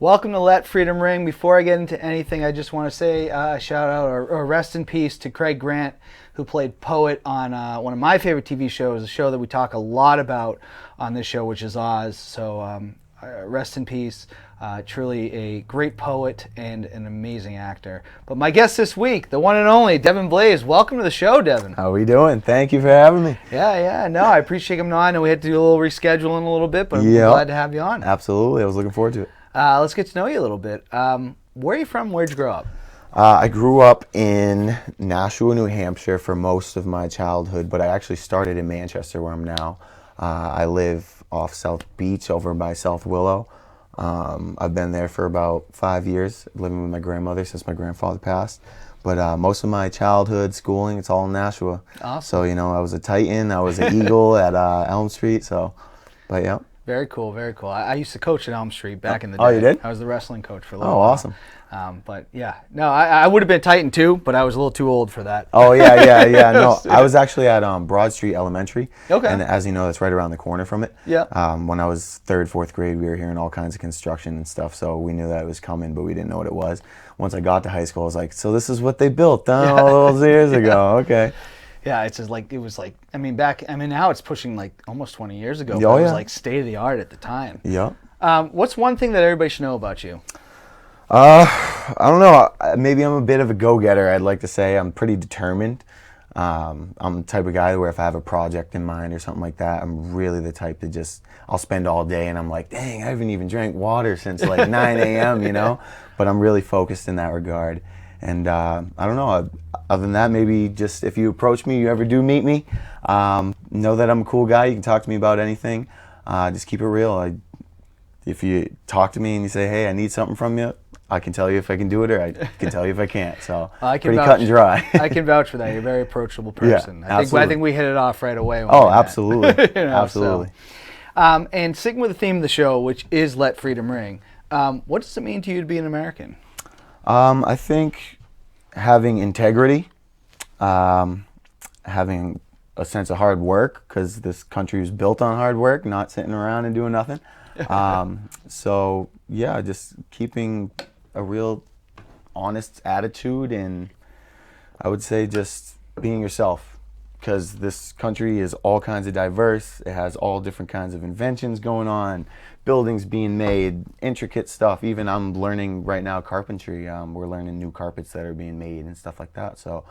Welcome to Let Freedom Ring. Before I get into anything, I just want to say shout out or rest in peace to Craig Grant, who played Poet on one of my favorite TV shows, a show that we talk a lot about on this show, which is Oz. So rest in peace. Truly a great poet and an amazing actor. But my guest this week, the one and only Devin Blais. Welcome to the show, Devin. How are we doing? Thank you for having me. Yeah. No, I appreciate coming on. I know we had to do a little rescheduling a little bit, but I'm glad to have you on. Absolutely. I was looking forward to it. Let's get to know you a little bit. Where are you from? Where'd you grow up? I grew up in Nashua, New Hampshire for most of my childhood, but I actually started in Manchester, where I'm now. I live off South Beach over by South Willow. I've been there for about 5 years, living with my grandmother since my grandfather passed. But most of my childhood, schooling, it's all in Nashua. Awesome. So, I was a Titan, I was an Eagle at Elm Street, but yeah. Very cool, very cool. I used to coach at Elm Street back in the day. Oh, you did? I was the wrestling coach for a little while. Oh, awesome. But yeah, no, I would have been Titan too, but I was a little too old for that. Oh, yeah. No, I was actually at Broad Street Elementary. Okay. And as you know, that's right around the corner from it. Yeah. When I was third, fourth grade, we were hearing all kinds of construction and stuff, so we knew that it was coming, but we didn't know what it was. Once I got to high school, I was like, so this is what they built all those years ago. Okay. Yeah, it's just like, it was like, now it's pushing like almost 20 years ago. Oh, but it was yeah. like state of the art at the time. Yeah. What's one thing that everybody should know about you? I don't know. Maybe I'm a bit of a go-getter, I'd like to say. I'm pretty determined. I'm the type of guy where if I have a project in mind or something like that, I'm really the type to I'll spend all day and I'm like, dang, I haven't even drank water since like 9 a.m., But I'm really focused in that regard. And I don't know, other than that, maybe just if you approach me, you ever do meet me, know that I'm a cool guy. You can talk to me about anything. Just keep it real. If you talk to me and you say, hey, I need something from you, I can tell you if I can do it or I can tell you if I can't. So pretty cut and dry. I can vouch for that. You're a very approachable person. Yeah, I think we hit it off right away. Absolutely. Absolutely. So, and sticking with the theme of the show, which is Let Freedom Ring, what does it mean to you to be an American? I think having integrity, having a sense of hard work, because this country is built on hard work, not sitting around and doing nothing. So, yeah, just keeping a real honest attitude, and I would say just being yourself, because this country is all kinds of diverse. It has all different kinds of inventions going on, buildings being made, intricate stuff. Even I'm learning right now carpentry. We're learning new carpets that are being made and stuff like that. So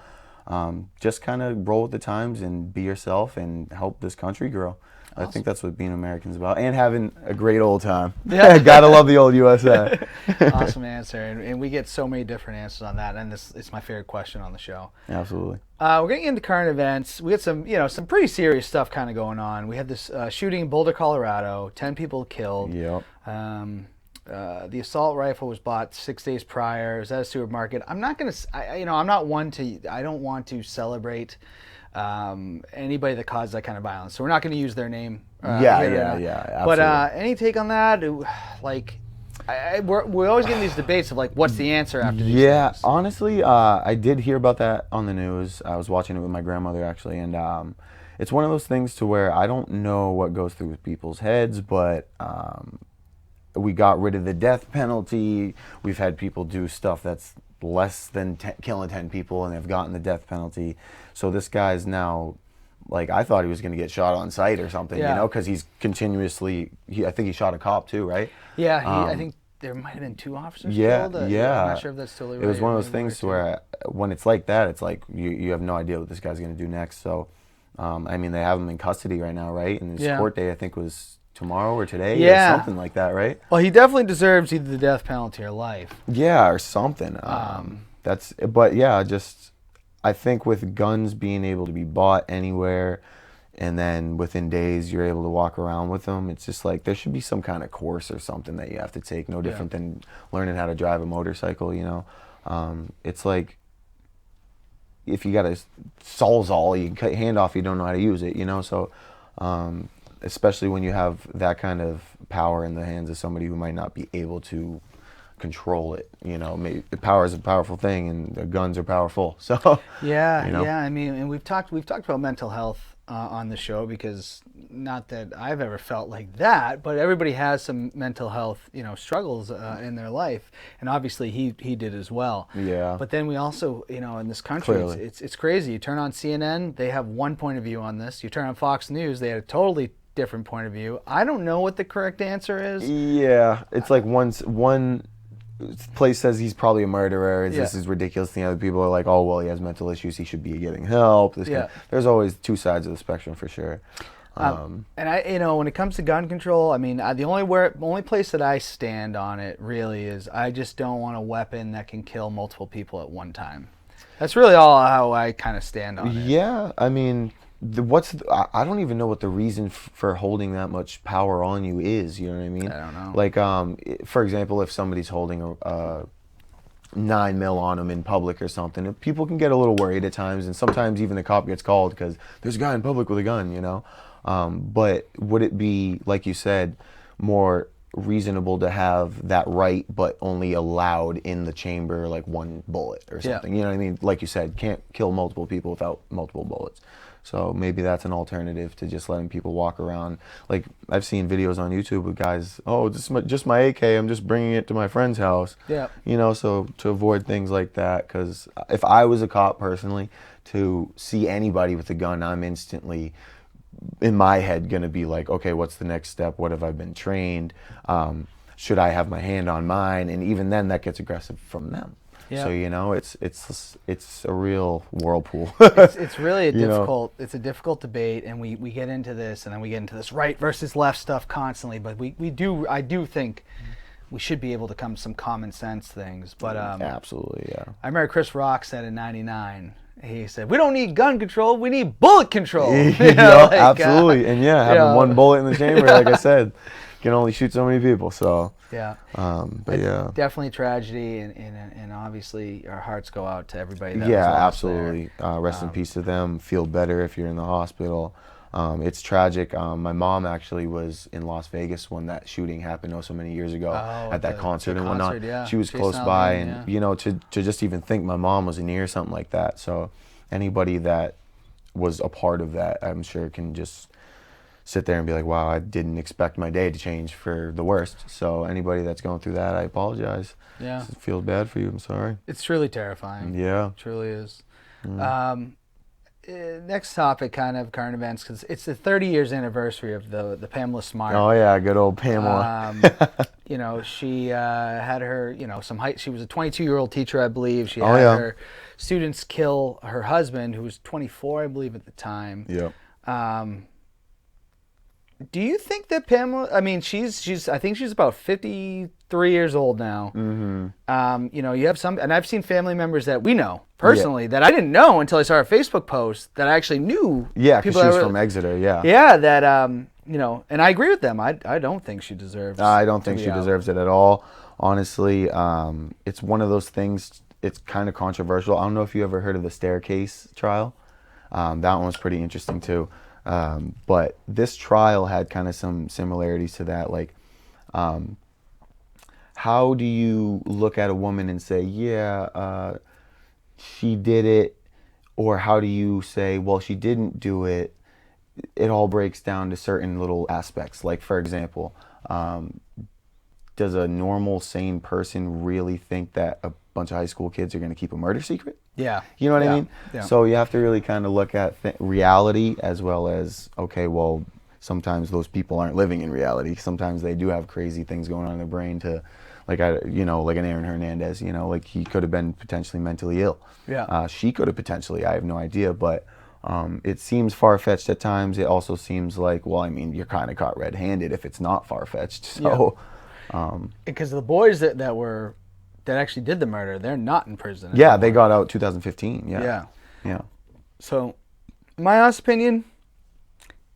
just kind of roll with the times and be yourself and help this country grow. Awesome. I think that's what being American's about, and having a great old time. Yeah. Gotta love the old USA. Awesome answer, and we get so many different answers on that, and it's my favorite question on the show. Absolutely. We're getting into current events. We had some pretty serious stuff kind of going on. We had this shooting in Boulder, Colorado. 10 people killed. Yep. The assault rifle was bought 6 days prior. It was at a supermarket. I'm not gonna. I don't want to celebrate anybody that caused that kind of violence. So we're not going to use their name. Yeah. But any take on that? Like, we're always getting these debates of like, what's the answer after these things? Honestly, I did hear about that on the news. I was watching it with my grandmother actually, and it's one of those things to where I don't know what goes through people's heads, but we got rid of the death penalty. We've had people do stuff that's less than killing 10 people, and they've gotten the death penalty. So this guy's now, like, I thought he was going to get shot on sight or something, because he's continuously, I think he shot a cop too, right? Yeah, I think there might have been 2 officers killed. I'm not sure if that's totally right. It was one of those things where when it's like that, it's like you have no idea what this guy's going to do next. So, they have him in custody right now, right? And his court day, I think, was tomorrow or today or something like that, right? Well, he definitely deserves either the death penalty or life. Yeah, or something. I think with guns being able to be bought anywhere, and then within days you're able to walk around with them, it's just like there should be some kind of course or something that you have to take, no different than learning how to drive a motorcycle, It's like if you got a Sawzall, you can cut your hand off, you don't know how to use it, So especially when you have that kind of power in the hands of somebody who might not be able to control it, maybe power is a powerful thing, and the guns are powerful. So and we've talked about mental health on the show, because not that I've ever felt like that, but everybody has some mental health, struggles in their life, and obviously he did as well. Yeah. But then we also, in this country, Clearly. it's crazy. You turn on CNN, they have one point of view on this. You turn on Fox News, they had a totally different point of view. I don't know what the correct answer is. Yeah, it's like one place says he's probably a murderer. This is ridiculous. The other people are like, oh, well, he has mental issues. He should be getting help. There's always two sides of the spectrum for sure. And when it comes to gun control, I mean, the only place that I stand on it really is I just don't want a weapon that can kill multiple people at one time. That's really all how I kind of stand on it. Yeah, I mean, I don't even know what the reason for holding that much power on you is. You know what I mean? I don't know. Like, for example, if somebody's holding a 9mm on them in public or something, people can get a little worried at times, and sometimes even the cop gets called because there's a guy in public with a gun. But would it be, like you said, more reasonable to have that right, but only allowed in the chamber like one bullet or something? You know what I mean? Like you said, can't kill multiple people without multiple bullets. So maybe that's an alternative to just letting people walk around. Like, I've seen videos on YouTube with guys, oh, this is just my AK, I'm just bringing it to my friend's house. Yeah. So to avoid things like that, because if I was a cop personally, to see anybody with a gun, I'm instantly, in my head, going to be like, okay, what's the next step? What have I been trained? Should I have my hand on mine? And even then, that gets aggressive from them. Yeah. So it's a real whirlpool. it's really it's a difficult debate, and we get into this, and then we get into this right versus left stuff constantly. But I do think we should be able to come to some common sense things. But absolutely, yeah. I remember Chris Rock said in '99. He said, "We don't need gun control. We need bullet control." Absolutely, and having one bullet in the chamber, like I said, can only shoot so many people. So definitely tragedy, and obviously our hearts go out to everybody. That Yeah, was lost absolutely. Rest in peace to them. Feel better if you're in the hospital. It's tragic. My mom actually was in Las Vegas when that shooting happened so many years ago at that concert and whatnot. Yeah. She was close by, and to just even think my mom was near something like that. So anybody that was a part of that, I'm sure, can just sit there and be like, wow, I didn't expect my day to change for the worst. So anybody that's going through that, I apologize. Yeah. I feel bad for you. I'm sorry. It's truly terrifying. Yeah. It truly is. Next topic, kind of current events, because it's the 30 years anniversary of the Pamela Smart. Oh yeah, good old Pamela. She had her, she was a 22-year-old teacher, I believe. She had her students kill her husband, who was 24, I believe, at the time. Yep. Do you think that Pamela? I mean, I think she's about 53 years old now. Mm-hmm. You have some, and I've seen family members that we know personally that I didn't know until I saw her Facebook post that I actually knew. Yeah, because she was from Exeter. Yeah. Yeah, that and I agree with them. I don't think she deserves. I don't think she deserves it at all. Honestly, it's one of those things. It's kind of controversial. I don't know if you ever heard of the staircase trial. That one was pretty interesting too. But this trial had kind of some similarities to that. Like, how do you look at a woman and say, she did it? Or how do you say, well, she didn't do it? It all breaks down to certain little aspects. Like, for example, does a normal, sane person really think that a bunch of high school kids are going to keep a murder secret? Yeah. You know what I mean? Yeah. So you have to really kind of look at reality as well as, okay, well, sometimes those people aren't living in reality. Sometimes they do have crazy things going on in their brain to, like an Aaron Hernandez, like he could have been potentially mentally ill. Yeah. She could have potentially, I have no idea, but it seems far-fetched at times. It also seems like, well, I mean, you're kind of caught red-handed if it's not far-fetched. So, because the boys that actually did the murder, they're not in prison anymore. Yeah, they got out 2015. Yeah. So, my honest opinion,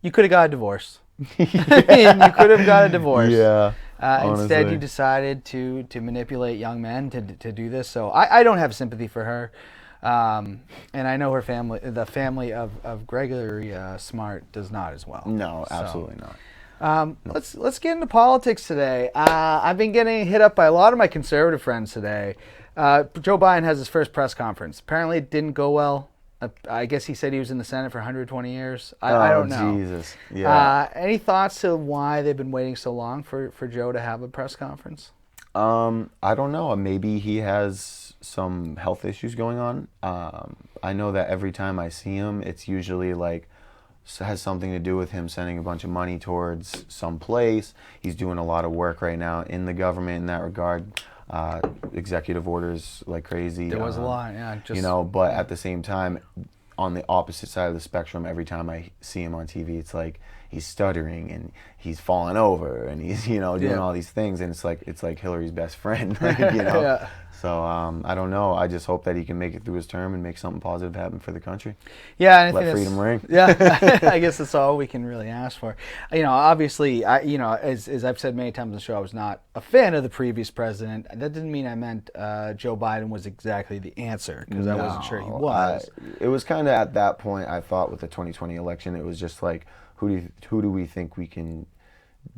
you could have got a divorce. You could have got a divorce. Yeah. Instead, you decided to manipulate young men to do this. So I don't have sympathy for her, and I know her family, the family of Gregory Smart, does not as well. No, absolutely not. Let's get into politics today. I've been getting hit up by a lot of my conservative friends today. Joe Biden has his first press conference. Apparently, it didn't go well. I guess he said he was in the Senate for 120 years. I don't know. Jesus. Yeah. Any thoughts to why they've been waiting so long for Joe to have a press conference? I don't know. Maybe he has some health issues going on. I know that every time I see him, it's usually like has something to do with him sending a bunch of money towards some place. He's doing a lot of work right now in the government in that regard. Executive orders like crazy. There was a lot, yeah. But at the same time, on the opposite side of the spectrum, every time I see him on TV, it's like he's stuttering and he's falling over and he's doing all these things, and it's like Hillary's best friend. Yeah. So I don't know. I just hope that he can make it through his term and make something positive happen for the country. Yeah, and let freedom ring. Yeah, I guess that's all we can really ask for. Obviously, as I've said many times on the show, I was not a fan of the previous president. That didn't mean I meant Joe Biden was exactly the answer, because I wasn't sure he was. It was kind of at that point, I thought, with the 2020 election, it was just like, who do we think we can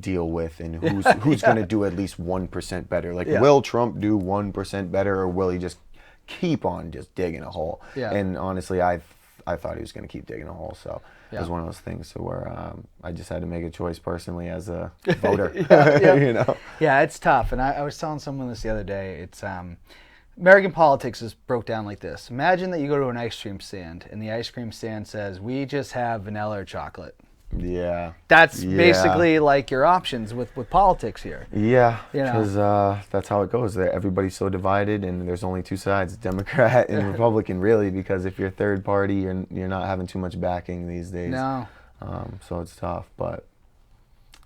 deal with, and who's going to do at least 1% better? Will Trump do 1% better, or will he just keep on just digging a hole? Yeah. And honestly, I thought he was going to keep digging a hole. So it was one of those things where I just had to make a choice personally as a voter. Yeah, it's tough. And I was telling someone this the other day. It's American politics is broke down like this. Imagine that you go to an ice cream stand, and the ice cream stand says, "We just have vanilla or chocolate." Yeah. That's basically like your options with politics here. Yeah, because that's how it goes. Everybody's so divided, and there's only two sides, Democrat and Republican, really, because if you're third party, you're not having too much backing these days. No. So it's tough, but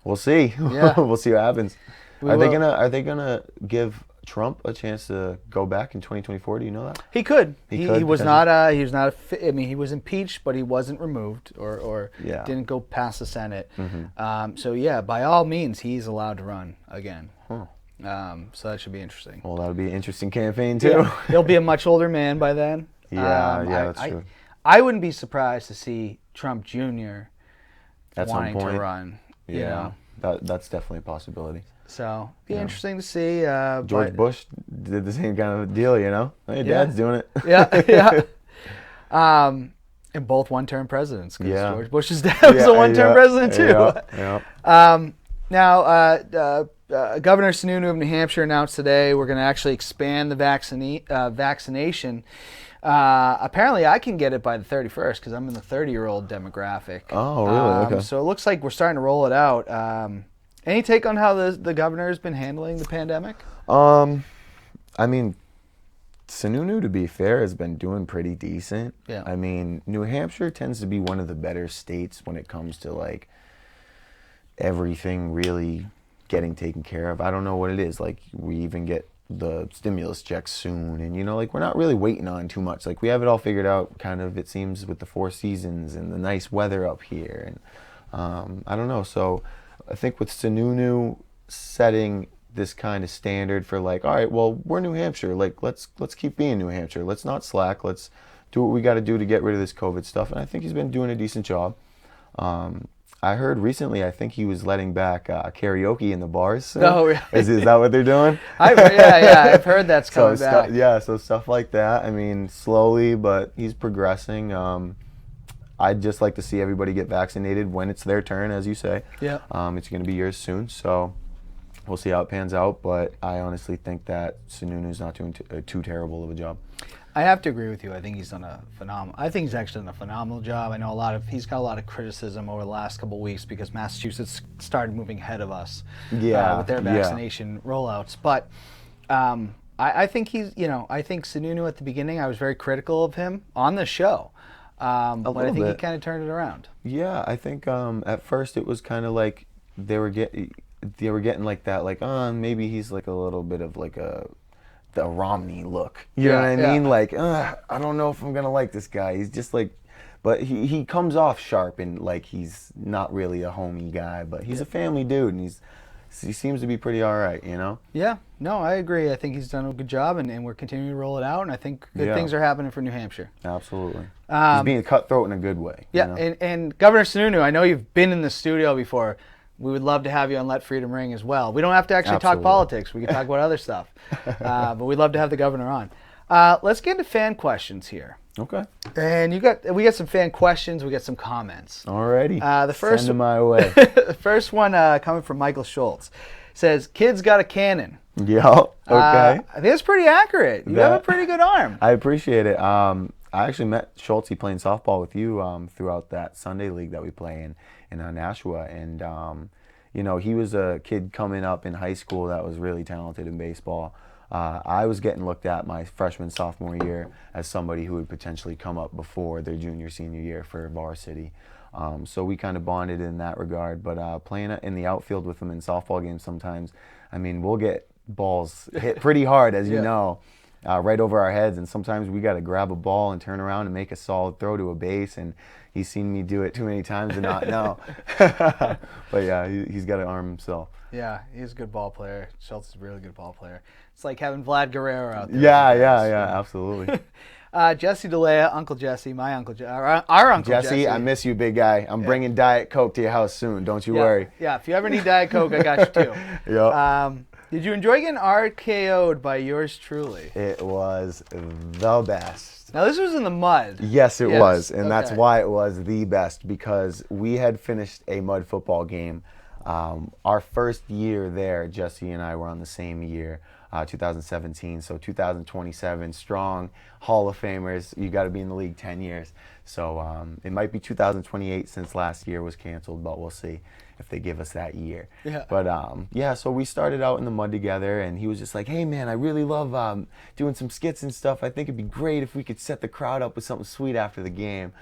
we'll see. Yeah. We'll see what happens. Are they gonna give Trump a chance to go back in 2024? Do you know that? He could. He could, was not. He was not. I mean, he was impeached, but he wasn't removed or didn't go past the Senate. Mm-hmm. So yeah, by all means, he's allowed to run again. Huh. So that should be interesting. Well, that'll be an interesting campaign too. Yeah. He'll be a much older man by then. That's true. I wouldn't be surprised to see Trump Jr. at wanting some point to run. Yeah, that's definitely a possibility. So be interesting to see. George Bush did the same kind of deal, Hey, Dad's doing it. Yeah. And both one-term presidents, because George Bush's dad was a one-term president too. Now, Governor Sununu of New Hampshire announced today we're going to actually expand the vaccination. Apparently, I can get it by the 31st because I'm in the 30-year-old demographic. Oh, really? Okay. So it looks like we're starting to roll it out. Any take on how the governor has been handling the pandemic? I mean, Sununu, to be fair, has been doing pretty decent. Yeah. I mean, New Hampshire tends to be one of the better states when it comes to like everything really getting taken care of. I don't know what it is. Like, we even get the stimulus checks soon, and we're not really waiting on too much. Like, we have it all figured out, kind of, it seems, with the 4 seasons and the nice weather up here. And I don't know. So I think with Sununu setting this kind of standard for like, all right, well, we're New Hampshire. Like, let's keep being New Hampshire. Let's not slack. Let's do what we got to do to get rid of this COVID stuff. And I think he's been doing a decent job. I heard recently, I think he was letting back karaoke in the bars soon. Oh, really? Is that what they're doing? I've heard that's coming back. So stuff like that. I mean, slowly, but he's progressing. I'd just like to see everybody get vaccinated when it's their turn, as you say. Yeah. It's going to be yours soon, so we'll see how it pans out. But I honestly think that Sununu's not doing too terrible of a job. I have to agree with you. I think he's actually done a phenomenal job. I know he's got a lot of criticism over the last couple of weeks because Massachusetts started moving ahead of us with their vaccination rollouts. But I think I think Sununu at the beginning, I was very critical of him on the show. But I think he kind of turned it around. Yeah, I think at first it was kind of like they were getting like that, like, maybe he's like a little bit of like the Romney look. You know what I mean? Like, I don't know if I'm gonna like this guy. He's just like, but he comes off sharp and like he's not really a homey guy, but he's a family dude, and he seems to be pretty all right, Yeah, no, I agree. I think he's done a good job, and we're continuing to roll it out, and I think good things are happening for New Hampshire. Absolutely. He's being cutthroat in a good way. Yeah, and Governor Sununu, I know you've been in the studio before. We would love to have you on Let Freedom Ring as well. We don't have to actually talk politics. We can talk about other stuff. But we'd love to have the governor on. Let's get into fan questions here. Okay. And we got some fan questions. We got some comments. Alrighty. The first Send them my way. the first one coming from Michael Schultz says, "Kid's got a cannon." Yeah. Okay. I think it's pretty accurate. You have a pretty good arm. I appreciate it. I actually met Schultz playing softball with you throughout that Sunday league that we play in Nashua, and he was a kid coming up in high school that was really talented in baseball. I was getting looked at my freshman, sophomore year as somebody who would potentially come up before their junior, senior year for varsity. So we kind of bonded in that regard. But playing in the outfield with them in softball games sometimes, I mean, we'll get balls hit pretty hard, as you know, right over our heads. And sometimes we got to grab a ball and turn around and make a solid throw to a base. And he's seen me do it too many times and not know. But yeah, he's got an arm himself. Yeah, he's a good ball player. Schultz is a really good ball player. It's like having Vlad Guerrero out there. Yeah, absolutely. Jesse DeLea, Uncle Jesse, my Uncle Jesse, our Uncle Jesse. Jesse, I miss you, big guy. I'm bringing Diet Coke to your house soon. Don't you worry. Yeah, if you ever need Diet Coke, I got you too. Yep. Did you enjoy getting RKO'd by yours truly? It was the best. Now, this was in the mud. Yes, it was. And that's why it was the best, because we had finished a mud football game. Our first year there, Jesse and I were on the same year, 2017. So 2027, strong Hall of Famers. You got to be in the league 10 years. So it might be 2028 since last year was canceled, but we'll see if they give us that year. Yeah. But so we started out in the mud together, and he was just like, "Hey man, I really love doing some skits and stuff. I think it'd be great if we could set the crowd up with something sweet after the game."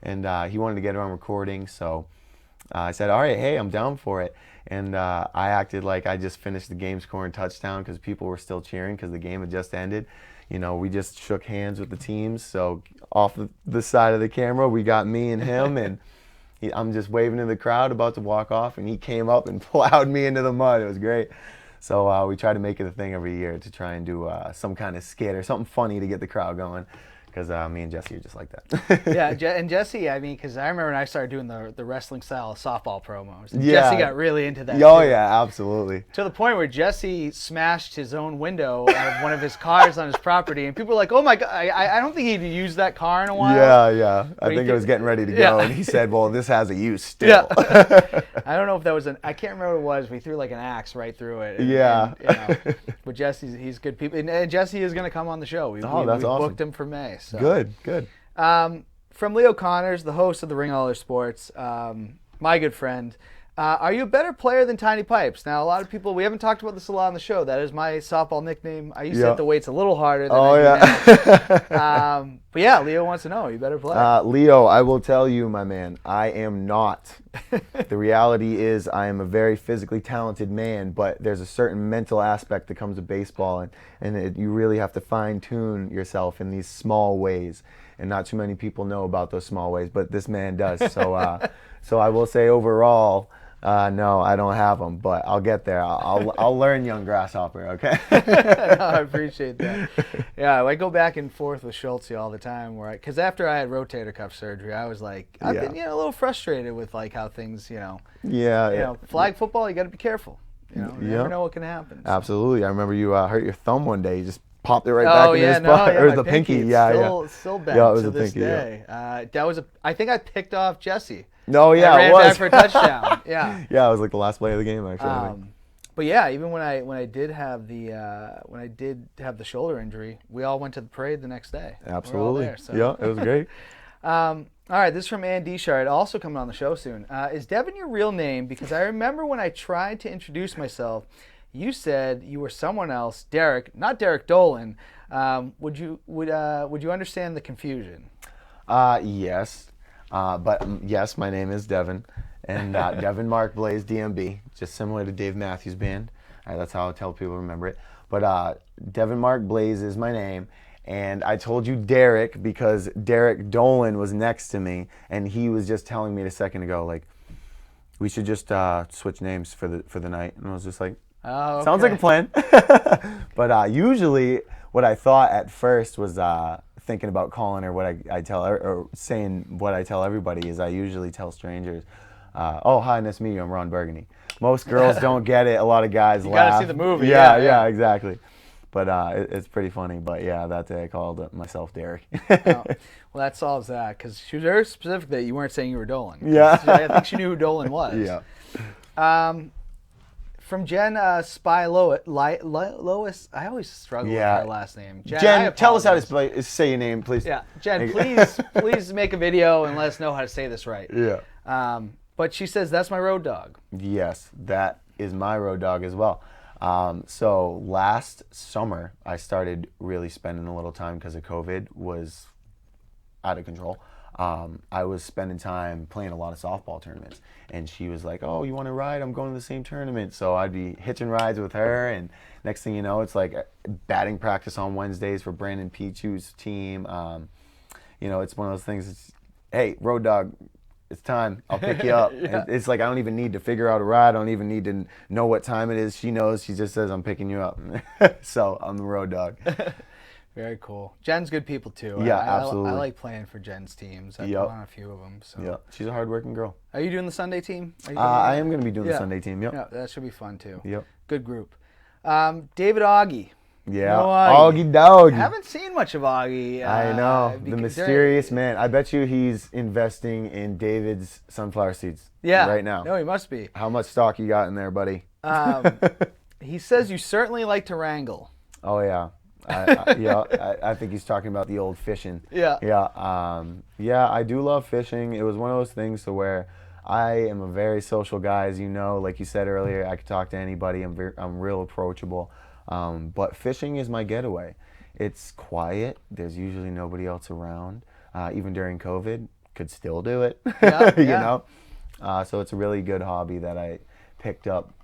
And he wanted to get it on recording, so I said, "All right, hey, I'm down for it." And I acted like I just finished the game scoring touchdown because people were still cheering because the game had just ended. We just shook hands with the teams. So off the side of the camera, we got me and him, and I'm just waving to the crowd, about to walk off, and he came up and plowed me into the mud. It was great. So we try to make it a thing every year to try and do some kind of skit or something funny to get the crowd going. Because me and Jesse are just like that. Yeah, and Jesse, I mean, because I remember when I started doing the wrestling style softball promos. Yeah. Jesse got really into that. Oh, yeah, absolutely. To the point where Jesse smashed his own window out of one of his cars on his property, and people were like, "Oh my God, I don't think he'd used that car in a while." Yeah. I think it was getting ready to go, and he said, "Well, this has a use still." Yeah. I don't know if that was I can't remember what it was. We threw like an axe right through it. But he's good people, and Jesse is going to come on the show. We awesome. Booked him for May. So. Good. From Leo Connors, the host of the Ring All Sports, my good friend, are you a better player than Tiny Pipes? Now, a lot of people, we haven't talked about this a lot on the show. That is my softball nickname. I used to hit the weights a little harder than I do now. But yeah, Leo wants to know, are you a better player? Leo, I will tell you, my man, I am not. The reality is I am a very physically talented man, but there's a certain mental aspect that comes with baseball, and you really have to fine-tune yourself in these small ways. And not too many people know about those small ways, but this man does. So, so I will say overall, no, I don't have them, but I'll get there. I'll learn, young grasshopper. Okay. No, I appreciate that. Yeah, I go back and forth with Schultz all the time, because after I had rotator cuff surgery, I was like, I've been a little frustrated with like how things, flag football, you got to be careful. You never know what can happen. So. Absolutely. I remember you hurt your thumb one day. You just popped it right back in his spot. Or it was the pinky. Still bad it was to the this pinky, day. That was I think I picked off Jesse. No, yeah, I ran it was. back for a touchdown. Yeah. Yeah, it was like the last play of the game, actually. But yeah, even when I did have the shoulder injury, we all went to the parade the next day. Absolutely. There, so. Yeah, it was great. All right, this is from Ann Deshard, also coming on the show soon. Is Devin your real name? Because I remember when I tried to introduce myself, you said you were someone else, Derek, not Derek Dolan. Would you understand the confusion? Yes. But yes, my name is Devin, and Devin Mark Blais, DMB, just similar to Dave Matthews Band. That's how I tell people to remember it. But Devin Mark Blais is my name, and I told you Derek because Derek Dolan was next to me, and he was just telling me a second ago, like, we should just switch names for the night, and I was just like, oh, okay. Sounds like a plan. But usually, what I thought at first was thinking about calling her what I tell her, or saying what I tell everybody is I usually tell strangers, "Oh, hi, nice to meet you. I'm Ron Burgundy." Most girls don't get it. A lot of guys laugh. You gotta see the movie. Yeah, exactly. But it's pretty funny. But yeah, that day I called myself Derek. Oh, well, that solves that because she was very specific that you weren't saying you were Dolan. Yeah. I think she knew who Dolan was. Yeah. From Jen Spy Lois, I always struggle with her last name. Jen, tell us how to say your name, please. Yeah, Jen, please make a video and let us know how to say this right. Yeah. But she says that's my road dog. Yes, that is my road dog as well. So last summer, I started really spending a little time because of COVID was out of control. I was spending time playing a lot of softball tournaments, and she was like, "Oh, you want to ride? I'm going to the same tournament." So I'd be hitching rides with her, and next thing you know, it's like batting practice on Wednesdays for Brandon Pichu's team. It's one of those things. It's, hey, road dog, it's time. I'll pick you up. Yeah. It's like I don't even need to figure out a ride. I don't even need to know what time it is. She knows. She just says, "I'm picking you up." So I'm the road dog. Very cool. Jen's good people too. Yeah, absolutely. I like playing for Jen's teams. I've been on a few of them. So. Yeah, she's a hardworking girl. Are you doing the Sunday team? I am going to be doing the Sunday team. Yep. Yeah, that should be fun too. Yep. Good group. David Augie. Yeah, No Augie dog. I haven't seen much of Augie. I know, the mysterious man. I bet you he's investing in David's sunflower seeds right now. No, he must be. How much stock you got in there, buddy? He says you certainly like to wrangle. Oh, yeah. I think he's talking about the old fishing. Yeah. Yeah, I do love fishing. It was one of those things to where I am a very social guy, as you know. Like you said earlier, I could talk to anybody. I'm real approachable. But fishing is my getaway. It's quiet. There's usually nobody else around. Even during COVID, could still do it. Yeah, you know. So it's a really good hobby that I picked up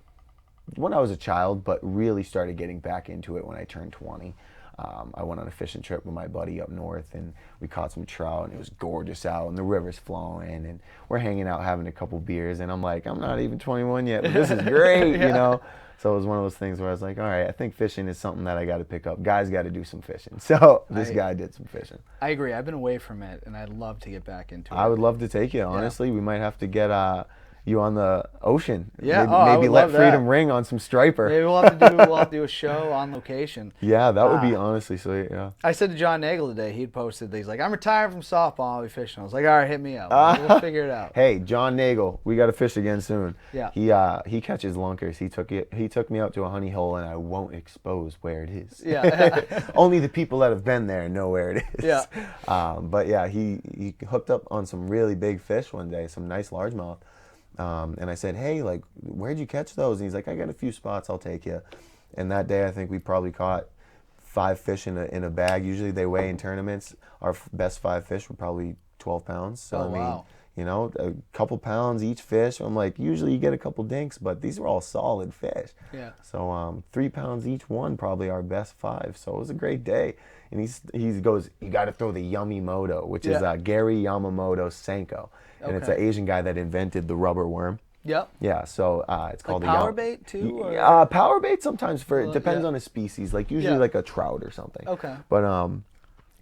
when I was a child, but really started getting back into it when I turned 20. I went on a fishing trip with my buddy up north, and we caught some trout, and it was gorgeous out, and the river's flowing, and we're hanging out having a couple beers, and I'm like, I'm not even 21 yet, but this is great, you know? So it was one of those things where I was like, all right, I think fishing is something that I got to pick up. Guys got to do some fishing. So this guy did some fishing. I agree. I've been away from it, and I'd love to get back into it. I would love to take you, honestly. We might have to get you on the ocean. Yeah, maybe let Freedom ring on some striper. Maybe we'll have to do a show on location. Yeah, that would be honestly sweet. Yeah. I said to John Nagel today, he'd posted that he's like, I'm retired from softball, I'll be fishing. I was like, all right, hit me up. We'll figure it out. Hey, John Nagel, we got to fish again soon. Yeah. He catches lunkers. He took me out to a honey hole, and I won't expose where it is. Yeah. Only the people that have been there know where it is. Yeah. But yeah, he hooked up on some really big fish one day, some nice largemouth. And I said, hey, like, where'd you catch those? And he's like, I got a few spots, I'll take you. And that day, I think we probably caught 5 fish in a bag. Usually they weigh in tournaments. Our best 5 fish were probably 12 pounds. So, wow. You know, a couple pounds each fish. I'm like, usually you get a couple dinks, but these were all solid fish. Yeah. So 3 pounds each one, probably our best 5. So it was a great day. And he goes, you got to throw the Yummy Moto, which is Gary Yamamoto Senko. And it's an Asian guy that invented the rubber worm. Yep. Yeah, so it's called like power bait too? Or? Power bait sometimes it depends on the species, like usually like a trout or something. Okay.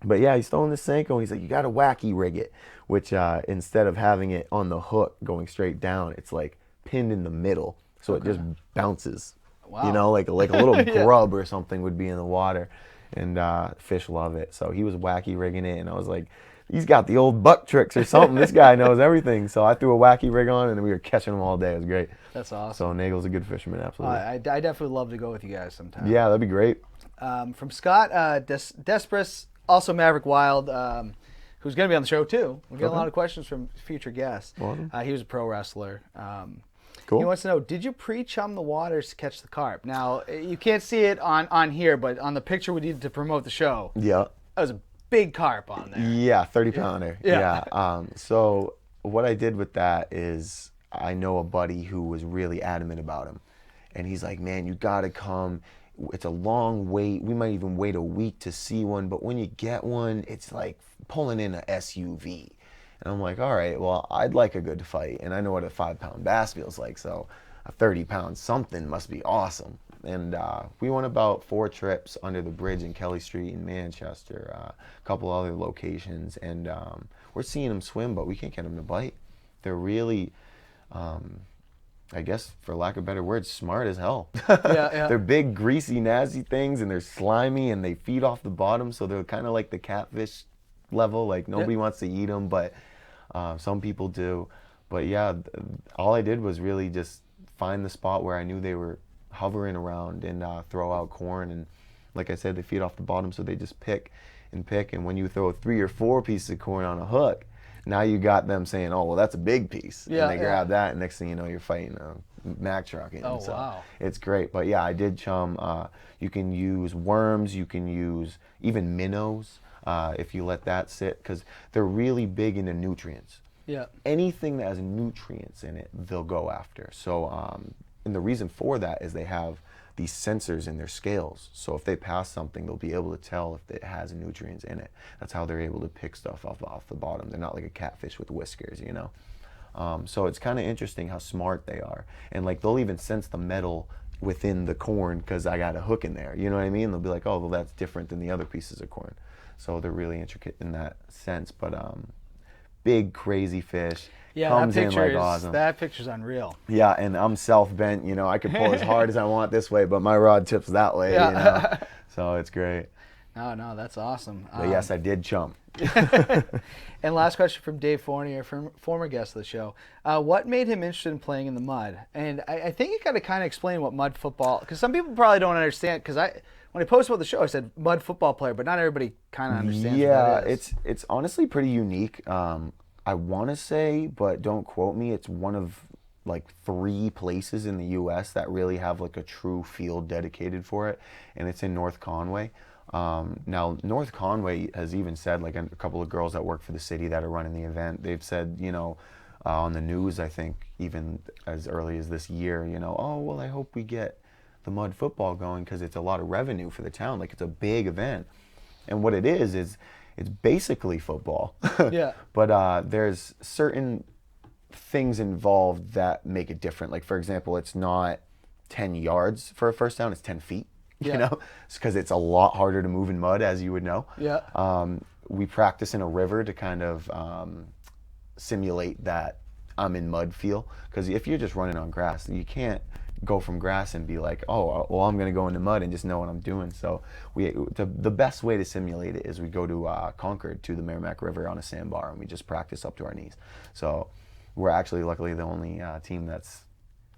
But yeah, he's throwing this Senko, and he's like, you got to wacky rig it, which instead of having it on the hook going straight down, it's like pinned in the middle, so it just bounces. Wow. You know, like a little grub or something would be in the water, and fish love it. So he was wacky rigging it, and I was like, he's got the old buck tricks or something. This guy knows everything. So I threw a wacky rig on, and we were catching them all day. It was great. That's awesome. So Nagel's a good fisherman, absolutely. I definitely love to go with you guys sometime. Yeah, that'd be great. From Scott Despres, also Maverick Wild, who's going to be on the show too. We're getting a lot of questions from future guests. Awesome. He was a pro wrestler. Cool. He wants to know, did you pre-chum the waters to catch the carp? Now, you can't see it on here, but on the picture we needed to promote the show, Yeah. that was a big carp on there. Yeah, 30-pounder. Yeah. So what I did with that is I know a buddy who was really adamant about him. And he's like, man, you got to come. It's a long wait. We might even wait a week to see one. But when you get one, it's like pulling in an SUV. And I'm like, all right, well, I'd like a good fight. And I know what a 5-pound bass feels like. So a 30-pound something must be awesome. And we went about 4 trips under the bridge in Kelly Street in Manchester, a couple other locations. And we're seeing them swim, but we can't get them to bite. They're really, I guess, for lack of better words, smart as hell. Yeah. They're big, greasy, nasty things, and they're slimy, and they feed off the bottom, so they're kind of like the catfish level. Like, nobody wants to eat them, but some people do. But yeah, all I did was really just find the spot where I knew they were hovering around and throw out corn. And like I said, they feed off the bottom, so they just pick and pick. And when you throw 3 or 4 pieces of corn on a hook, now you got them saying, "Oh, well, that's a big piece." Yeah, and they grab that, and next thing you know, you're fighting a Mack truck. Oh, so wow. It's great. But yeah, I did chum. You can use worms. You can use even minnows if you let that sit, because they're really big into nutrients. Yeah. Anything that has nutrients in it, they'll go after. So, and the reason for that is they have these sensors in their scales. So if they pass something, they'll be able to tell if it has nutrients in it. That's how they're able to pick stuff off the bottom. They're not like a catfish with whiskers, you know. So it's kind of interesting how smart they are. And like, they'll even sense the metal within the corn because I got a hook in there. You know what I mean? They'll be like, "Oh, well, that's different than the other pieces of corn." So they're really intricate in that sense. But big, crazy fish. Yeah, Comes that in picture like is awesome. that picture's unreal. Yeah, and I'm self-bent, you know, I could pull as hard as I want this way, but my rod tips that way, Yeah. you know. So it's great. No, that's awesome. But yes, I did chum. And last question from Dave Fournier, former guest of the show. What made him interested in playing in the mud? And I think you got to kind of explain what mud football, because some people probably don't understand, because when I posted about the show, I said mud football player, but not everybody kind of understands what that is. It's honestly pretty unique. I want to say, but don't quote me, it's one of like 3 places in the U.S. that really have like a true field dedicated for it, and it's in North Conway. Now, North Conway has even said, like, a couple of girls that work for the city that are running the event, they've said, you know, on the news, I think even as early as this year, you know, "Oh, well, I hope we get the mud football going because it's a lot of revenue for the town. Like, it's a big event." And what it is it's basically football. Yeah. But there's certain things involved that make it different. Like, for example, it's not 10 yards for a first down, it's 10 feet. Yeah. You know, because it's a lot harder to move in mud, as you would know. Yeah. We practice in a river to kind of simulate that I'm in mud feel. Because if you're just running on grass, you can't go from grass and be like, "Oh, well, I'm going to go into mud and just know what I'm doing." So the best way to simulate it is we go to Concord, to the Merrimack River on a sandbar, and we just practice up to our knees. So we're actually, luckily, the only team that's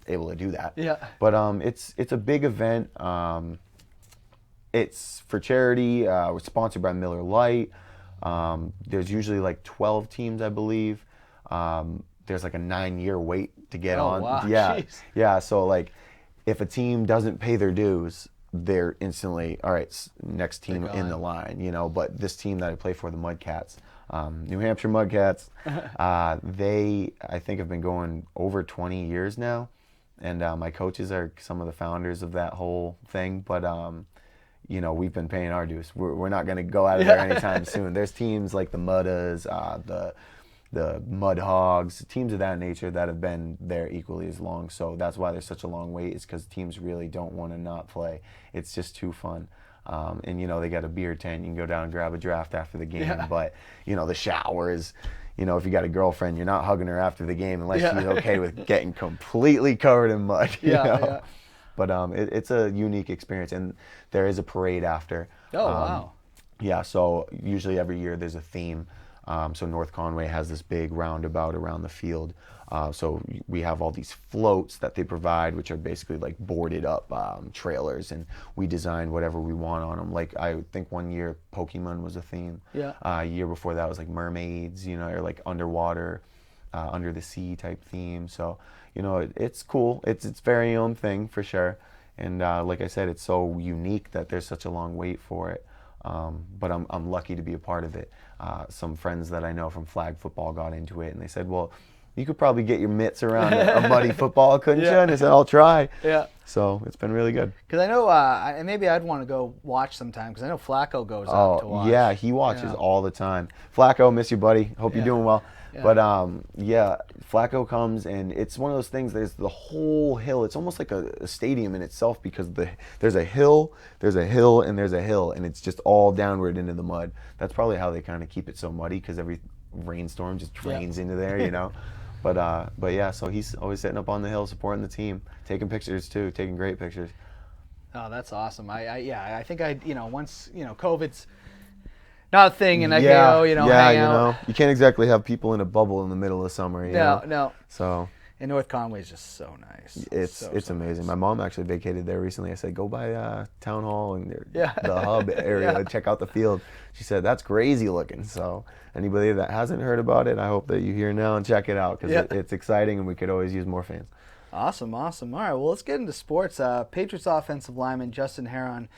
able to do that. Yeah. But it's a big event. It's for charity. We're sponsored by Miller Lite. There's usually like 12 teams, I believe. There's like a 9-year wait to get on. Wow. Yeah. Jeez. Yeah. So like, if a team doesn't pay their dues, they're instantly, all right, next team in the line, you know. But this team that I play for, the Mudcats, New Hampshire Mudcats, they, I think, have been going over 20 years now. And my coaches are some of the founders of that whole thing. But you know, we've been paying our dues. We're not going to go out of there anytime soon. There's teams like the Muddas, the Mud Hogs, teams of that nature that have been there equally as long. So that's why there's such a long wait, is because teams really don't want to not play. It's just too fun. And, you know, they got a beer tent. You can go down and grab a draft after the game. Yeah. But, you know, the showers, you know, if you got a girlfriend, you're not hugging her after the game unless she's okay with getting completely covered in mud. You know? Yeah. But it's a unique experience, and there is a parade after. Oh, wow. Yeah, so usually every year there's a theme. So North Conway has this big roundabout around the field. So we have all these floats that they provide, which are basically like boarded up trailers, and we design whatever we want on them. Like, I think one year Pokemon was a theme. Yeah. A year before that was like mermaids, you know, or like underwater, under the sea type theme. So, you know, it's cool. It's its very own thing for sure. And like I said, it's so unique that there's such a long wait for it. But I'm lucky to be a part of it. Some friends that I know from flag football got into it, and they said, "Well, you could probably get your mitts around a muddy football, couldn't you?" And I said, "I'll try." Yeah. So it's been really good. Because I know, maybe I'd want to go watch sometime, because I know Flacco goes out to watch. Yeah, he watches all the time. Flacco, miss you, buddy. Hope you're doing well. Yeah. But yeah, Flacco comes, and it's one of those things. There's the whole hill. It's almost like a stadium in itself, because there's a hill, and there's a hill, and it's just all downward into the mud. That's probably how they kind of keep it so muddy, because every rainstorm just drains into there, you know. But yeah, so he's always sitting up on the hill supporting the team, taking pictures too, taking great pictures. Oh, that's awesome. I think once, COVID's not a thing and I can go, hang out. You can't exactly have people in a bubble in the middle of summer, you know? No. So And North Conway is just so nice. it's amazing. Nice. My mom actually vacated there recently. I said, go by Town Hall and Yeah. the hub area, Yeah. check out the field. She said, that's crazy looking. So anybody that hasn't heard about it, I hope that you hear now and check it out because it's exciting and we could always use more fans. Awesome. All right, well, let's get into sports. Patriots offensive lineman Justin Herron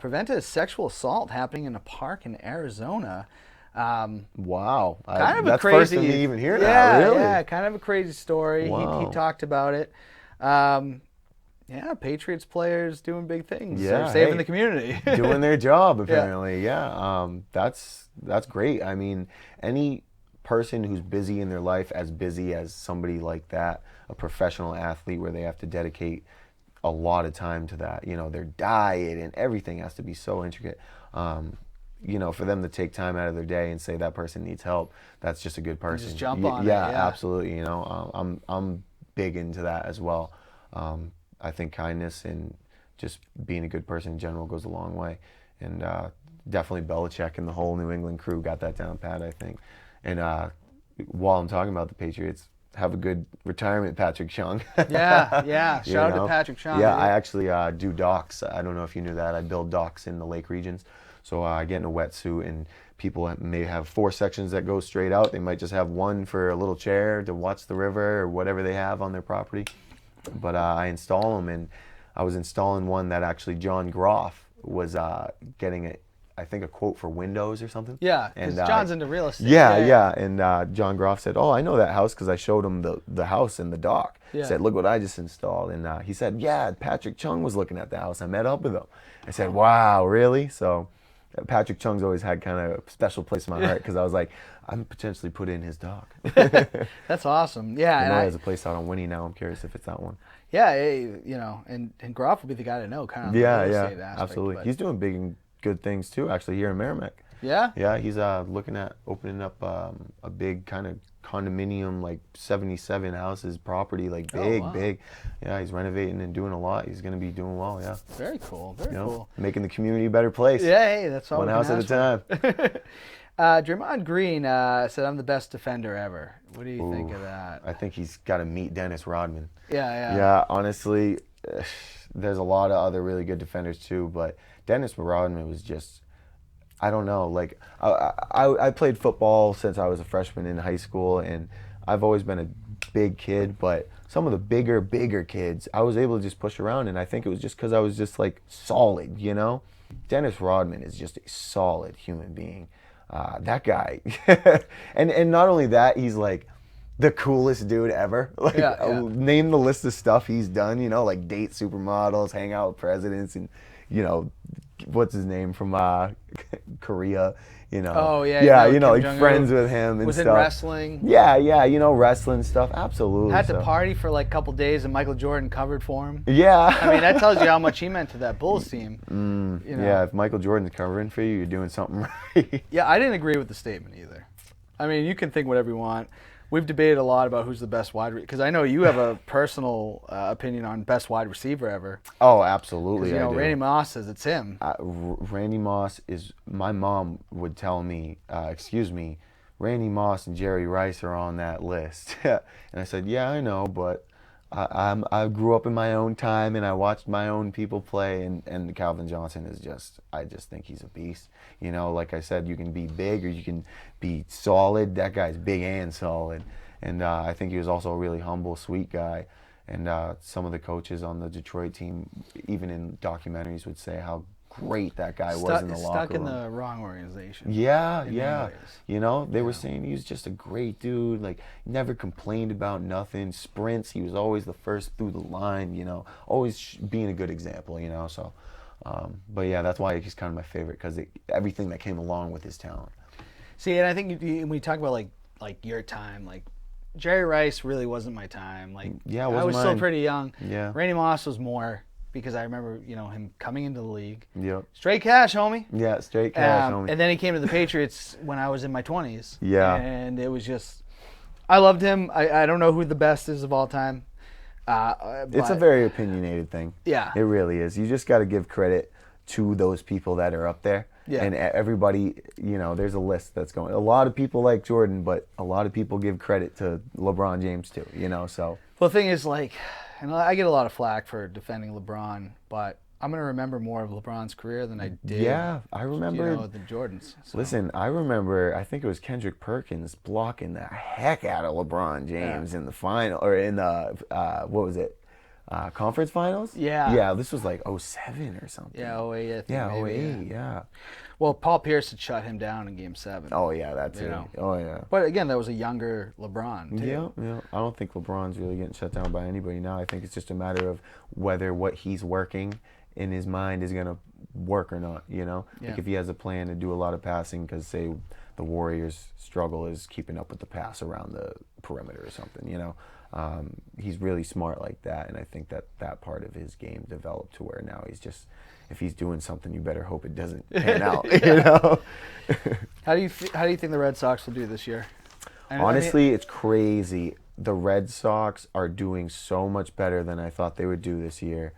prevented a sexual assault happening in a park in Arizona. Wow. Kind of that's a crazy. First to me even hear that, really? Yeah, kind of a crazy story. Wow. He talked about it. Patriots players doing big things. Yeah, saving the community. Doing their job, apparently. Yeah. That's great. I mean, any person who's busy in their life, as busy as somebody like that, a professional athlete where they have to dedicate a lot of time to that, their diet and everything has to be so intricate. For them to take time out of their day and say that person needs help, that's just a good person. Just jump on it. Yeah, absolutely. I'm big into that as well. I think kindness and just being a good person in general goes a long way. And definitely Belichick and the whole New England crew got that down pat, I think. And while I'm talking about the Patriots, have a good retirement, Patrick Chung. Yeah. Shout out to Patrick Chung. Yeah, I actually do docks. I don't know if you knew that. I build docks in the lake regions. So I get in a wetsuit, and people may have 4 sections that go straight out. They might just have one for a little chair to watch the river or whatever they have on their property. But I install them, and I was installing one that actually John Groff was getting I think a quote for windows or something. Yeah, because John's into real estate. Yeah. And John Groff said, "Oh, I know that house because I showed him the house and the dock." Yeah. Said, "Look what I just installed." And he said, "Yeah, Patrick Chung was looking at the house. I met up with him." I said, "Wow, really?" So Patrick Chung's always had kind of a special place in my heart because I was like, I'm potentially put in his dock. That's awesome. Yeah. I know he has a place out on Winnie now. I'm curious if it's that one. Yeah, and Groff would be the guy to know kind of the real estate aspect. Absolutely. But... He's doing big and good things too, actually, here in Merrimack. Yeah? Yeah, he's looking at opening up a big kind of condominium, like 77 houses property, like big. Yeah, he's renovating and doing a lot. He's going to be doing well, yeah. Very cool, very cool. Making the community a better place. Yeah, hey, that's all. One house at a time. Draymond Green said, "I'm the best defender ever." What do you think of that? I think he's got to meet Dennis Rodman. Yeah. Yeah, honestly, there's a lot of other really good defenders too, but Dennis Rodman was just, I don't know, like I played football since I was a freshman in high school, and I've always been a big kid, but some of the bigger kids, I was able to just push around, and I think it was just because I was just like solid, Dennis Rodman is just a solid human being. That guy, and not only that, he's like the coolest dude ever. Like, name the list of stuff he's done. Like date supermodels, hang out with presidents, and what's his name from Korea. Oh yeah. Like friends with him and was stuff. Was in wrestling. Yeah. Wrestling stuff. Absolutely. Had to party for like a couple days, and Michael Jordan covered for him. Yeah. I mean, that tells you how much he meant to that Bulls team. Yeah, if Michael Jordan's covering for you, you're doing something right. Yeah, I didn't agree with the statement either. I mean, you can think whatever you want. We've debated a lot about who's the best wide receiver, because I know you have a personal opinion on best wide receiver ever. Oh, absolutely. Because, Randy Moss says it's him. Randy Moss is, my mom would tell me, Randy Moss and Jerry Rice are on that list. And I said, yeah, I know, but I grew up in my own time and I watched my own people play, and Calvin Johnson is I just think he's a beast. Like I said, you can be big or you can be solid. That guy's big and solid. And I think he was also a really humble, sweet guy. And some of the coaches on the Detroit team, even in documentaries, would say how great that guy was in the locker room. Stuck in the wrong organization. Yeah. They were saying he was just a great dude, like never complained about nothing, sprints, he was always the first through the line, always being a good example, so, but yeah, that's why he's kind of my favorite, because everything that came along with his talent. See, and I think when you talk about like your time, like Jerry Rice really wasn't my time, like yeah, I was mine. still pretty young. Yeah. Randy Moss was more, because I remember, him coming into the league. Yep. Straight cash, homie. Yeah, straight cash, homie. And then he came to the Patriots when I was in my 20s. Yeah. And it was just, I loved him. I don't know who the best is of all time. It's a very opinionated thing. Yeah. It really is. You just got to give credit to those people that are up there. Yeah. And everybody, there's a list that's going. A lot of people like Jordan, but a lot of people give credit to LeBron James too, so. Well, the thing is, and I get a lot of flack for defending LeBron, but I'm going to remember more of LeBron's career than I did. Yeah, I remember. The Jordans. So. Listen, I remember, I think it was Kendrick Perkins blocking the heck out of LeBron James in the final, or in the, what was it? Conference finals? Yeah. Yeah, this was like 07 or something. Yeah, 08, I think. Yeah, maybe, 08, yeah. Well, Paul Pierce had shut him down in Game 7. Oh, yeah, that's it. Oh, yeah. But again, that was a younger LeBron, too. Yeah. I don't think LeBron's really getting shut down by anybody now. I think it's just a matter of whether what he's working in his mind is going to work or not, Yeah. Like if he has a plan to do a lot of passing because, say, the Warriors' struggle is keeping up with the pass around the perimeter or something, he's really smart like that, and I think that part of his game developed to where now he's just, if he's doing something, you better hope it doesn't pan out, How do you think the Red Sox will do this year? Honestly, it's crazy. The Red Sox are doing so much better than I thought they would do this year,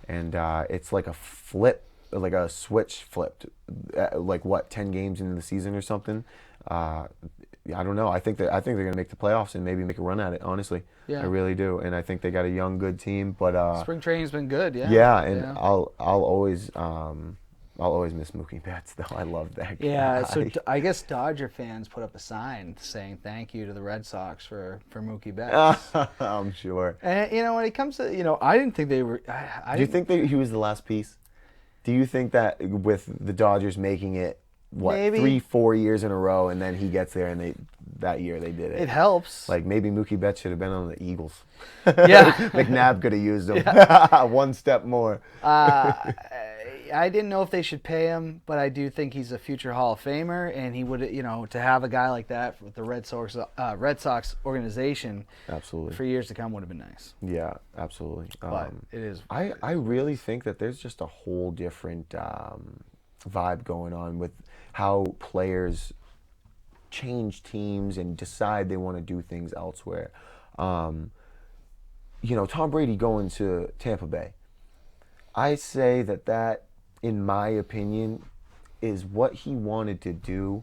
and it's like a flip, like a switch flipped, 10 games into the season or something. I don't know. I think they're going to make the playoffs and maybe make a run at it. Honestly, I really do, and I think they got a young, good team. But spring training's been good, yeah. Yeah, and I'll always miss Mookie Betts though. I love that guy. Yeah, so I guess Dodger fans put up a sign saying thank you to the Red Sox for Mookie Betts. I'm sure. And when it comes to I didn't think they were. Do you think he was the last piece? Do you think that with the Dodgers making it? Maybe 3-4 years in a row, and then he gets there, and that year they did it. It helps. Like maybe Mookie Betts should have been on the Eagles. Yeah, McNabb could have used him. One step more. I didn't know if they should pay him, but I do think he's a future Hall of Famer, and he would, to have a guy like that with the Red Sox organization, absolutely, for years to come would have been nice. Yeah, absolutely. But it is. I really think that there's just a whole different vibe going on with how players change teams and decide they want to do things elsewhere. Tom Brady going to Tampa Bay. I say that, in my opinion, is what he wanted to do,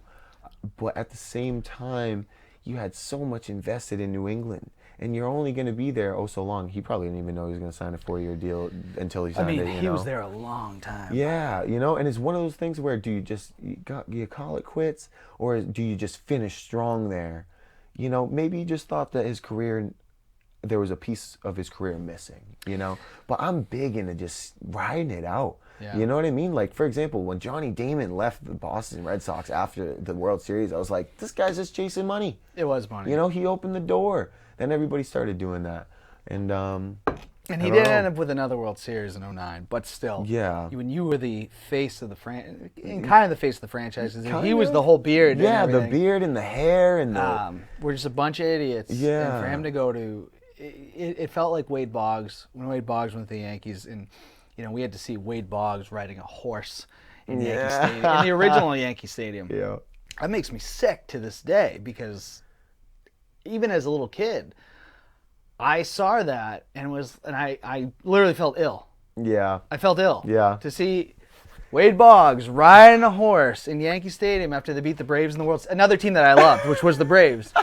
but at the same time, you had so much invested in New England, and you're only going to be there so long. He probably didn't even know he was going to sign a 4-year deal until he signed it. He was there a long time. Yeah, and it's one of those things where do you call it quits, or do you just finish strong there? Maybe he just thought that his career, there was a piece of his career missing, But I'm big into just riding it out. Yeah. You know what I mean? Like, for example, when Johnny Damon left the Boston Red Sox after the World Series, I was like, this guy's just chasing money. It was money. He opened the door. Then everybody started doing that. And he did end up with another World Series in 2009, but still. Yeah. When you were the face of the kind of the face of the franchise, he was the whole beard. Yeah, and the beard and the hair and the. We're just a bunch of idiots. Yeah. And for him to go to, it felt like Wade Boggs when Wade Boggs went to the Yankees, and we had to see Wade Boggs riding a horse in Yankee Stadium, in the original Yankee Stadium. Yeah. That makes me sick to this day because even as a little kid, I saw that and I literally felt ill. Yeah. I felt ill. Yeah. To see Wade Boggs riding a horse in Yankee Stadium after they beat the Braves in the World, another team that I loved, which was the Braves.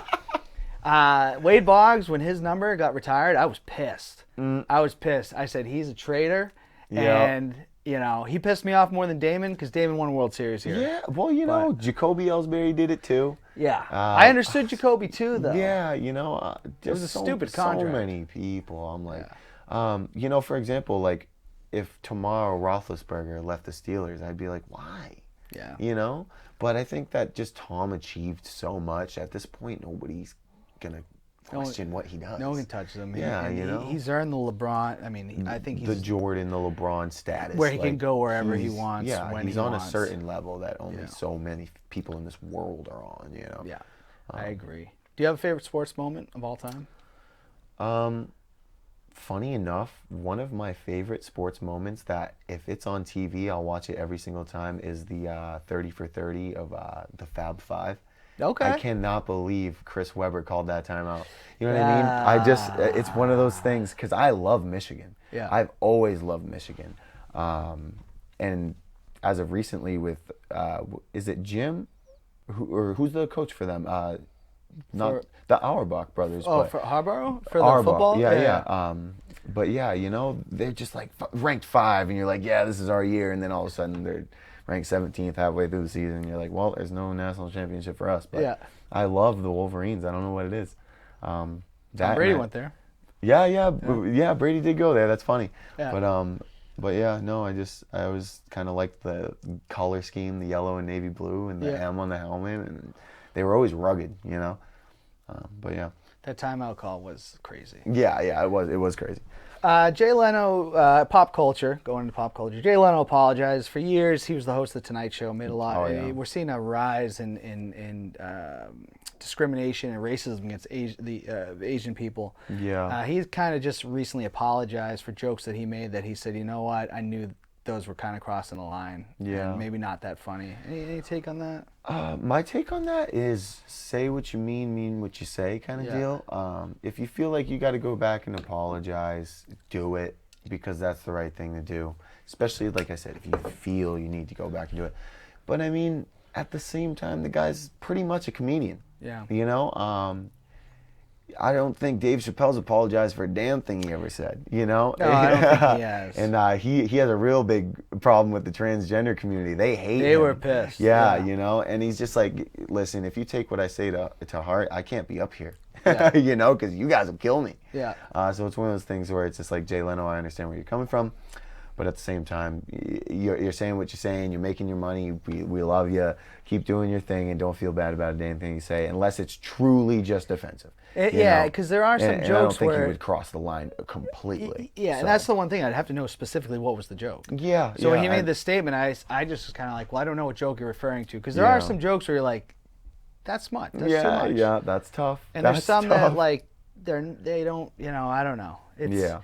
Wade Boggs, when his number got retired, I was pissed. I was pissed. I said, he's a traitor. Yeah. And, he pissed me off more than Damon because Damon won a World Series here. Yeah, well, Jacoby Ellsbury did it too. Yeah. I understood Jacoby too, though. Yeah, it was a stupid contract. So many people. I'm like, for example, like if tomorrow Roethlisberger left the Steelers, I'd be like, why? Yeah. But I think that just Tom achieved so much. At this point, nobody's going to question what he does. No one can touch him. Yeah, He's earned the LeBron. I mean, I think he's the Jordan, the LeBron status, where he can go wherever he wants. Yeah, when he's he on wants. a certain level that only so many people in this world are on. Yeah, I agree. Do you have a favorite sports moment of all time? Funny enough, one of my favorite sports moments that if it's on TV, I'll watch it every single time is the 30 for 30 of the Fab Five. Okay. I cannot believe Chris Webber called that timeout. You know what I mean? It's one of those things because I love Michigan. Yeah. I've always loved Michigan. And as of recently with, is it Jim? Who's the coach for them? Not the Auerbach brothers. Oh, but for Harborough? For the Auerbach, football? Yeah. But yeah, you know, they're just like ranked 5, and you're like, yeah, this is our year. And then all of a sudden they're ranked 17th halfway through the season. And you're like, well, there's no national championship for us. But I love the Wolverines. I don't know what it is. Brady went there. Yeah. Brady did go there. That's funny. Yeah. But yeah, no, I always kind of liked the color scheme, the yellow and navy blue, and the M on the helmet, and they were always rugged, you know. But yeah. That timeout call was crazy. Yeah, it was crazy. Jay Leno, pop culture, going into pop culture. Jay Leno apologized. For years, he was the host of The Tonight Show, made a lot. Oh, yeah. We're seeing a rise in discrimination and racism against Asian people. Yeah. He kind of just recently apologized for jokes that he made that he said, you know what, I knew those were kind of crossing the line. Yeah. And maybe not that funny. Any take on that? My take on that is say what you mean what you say kind of deal. If you feel like you got to go back and apologize, do it because that's the right thing to do. Especially, like I said, if you feel you need to go back and do it. But I mean, at the same time, the guy's pretty much a comedian. Yeah. You know, I don't think Dave Chappelle's apologized for a damn thing he ever said, you know? No, I don't think he has. And he has a real big problem with the transgender community. They hate him. They were pissed. Yeah, you know? And he's just like, listen, if you take what I say to heart, I can't be up here, you know, because you guys will kill me. Yeah. So it's one of those things where it's just like, Jay Leno, I understand where you're coming from. But at the same time, you're saying what you're saying. You're making your money. We love you. Keep doing your thing and don't feel bad about a damn thing you say, unless it's truly just offensive. Yeah, because there are some jokes and I don't think where he would cross the line completely. Yeah, so. and that's the one thing I'd have to know specifically what was the joke. Yeah. So when he made this statement, I just was kind of like, well, I don't know what joke you're referring to, because there are some jokes where you're like, that's much. That's too much. Yeah, that's tough. And there's some that like they don't, you know, I don't know. It's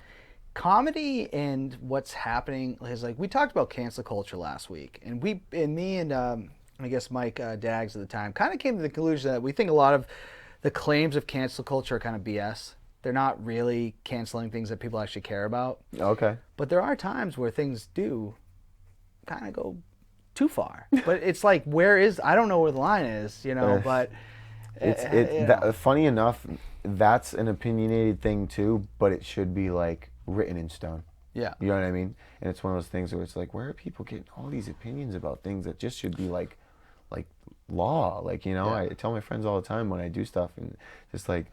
comedy and what's happening is like, we talked about cancel culture last week, and me and I guess Mike Daggs at the time kind of came to the conclusion that we think a lot of the claims of cancel culture are kind of BS. They're not really canceling things that people actually care about. Okay. But there are times where things do kind of go too far. But it's like, I don't know where the line is, you know, but funny enough, that's an opinionated thing too, but it should be like written in stone. Yeah. You know what I mean? And it's one of those things where it's like, where are people getting all these opinions about things that just should be like law? Like, you know, I tell my friends all the time when I do stuff, and just like,